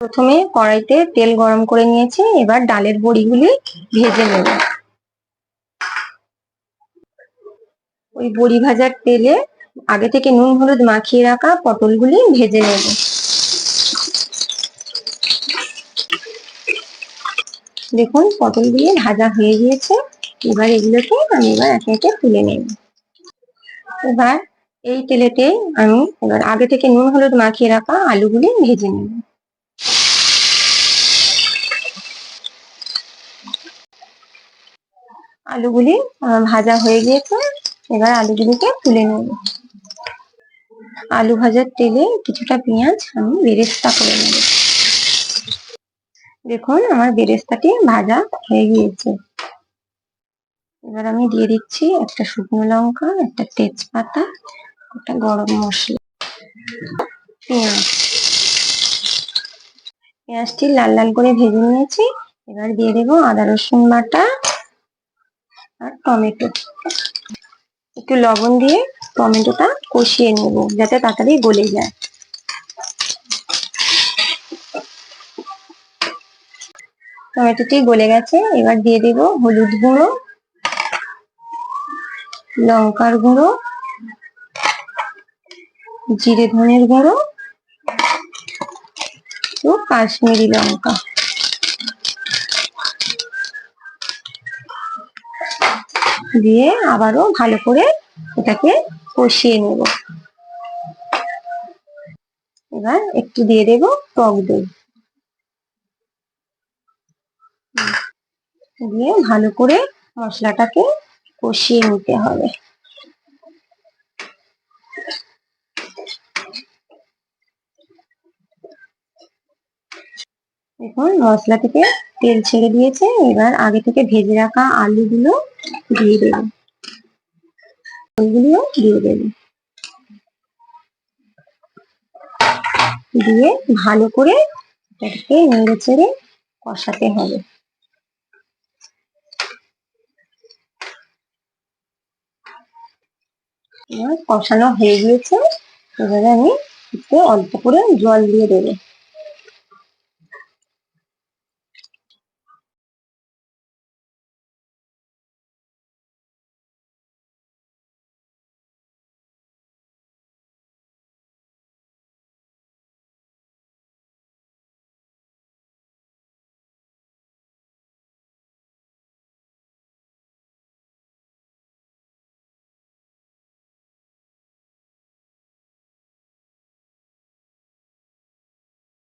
প্রথমে কড়াইতে তেল গরম করে নিয়েছি, এবার ডালের বড়িগুলি ভেজে নেব। ওই বড়ি ভাজার তেলে আগে থেকে নুন হলুদ মাখিয়ে রাখা পটলগুলি ভেজে নেব। দেখুন পটলগুলি ভাজা হয়ে গিয়েছে। এবার এগুলোকে আমি একে একে তুলে নেব। এবার এই তেলেতে আমি আগে থেকে নুন হলুদ মাখিয়ে রাখা আলুগুলি ভেজে নেব। আলুগুলি ভাজা হয়ে গিয়েছে, এবার আলুগুলিকে তুলে নেব। আলু ভাজার তেলে কিছুটা পেঁয়াজ আমি বেরেস্তা করে নেব। দেখুন আমার বেরেস্তাটি ভাজা হয়ে গিয়েছে। এবার আমি দিয়ে দিচ্ছি একটা শুকনো লঙ্কা, একটা তেজপাতা, একটা গরম মশলা, পেঁয়াজটি লাল লাল করে ভেজে নিয়েছি। এবার দিয়ে দেবো আদা রসুন বাটা আর টমেটো। একটু লবণ দিয়ে টমেটোটা কষিয়ে নেব যাতে তাড়াতাড়ি গলে যায়। টমেটোটি গলে গেছে, এবার দিয়ে দেব হলুদ গুঁড়ো, লঙ্কার গুঁড়ো, জিরে ধনের গুঁড়ো ও কাশ্মীরি লঙ্কা। দিয়ে আবারও ভালো করে এটাকে কষিয়ে নেব। এবার একটু দিয়ে দেব টক দই, দিয়ে ভালো করে মশলাটাকে কষিয়ে নিতে হবে। দেখুন মশলা থেকে তেল ছেড়ে দিয়েছে। এবার আগে থেকে ভেজে রাখা আলুগুলো দিয়ে দেব, ওইগুলিও দিয়ে দেব, দিয়ে ভালো করে এটাকে নেড়ে চেড়ে কষাতে হবে। কষানো হয়ে গিয়েছে, এবারে আমি একটু অল্প করে জল দিয়ে দেবো।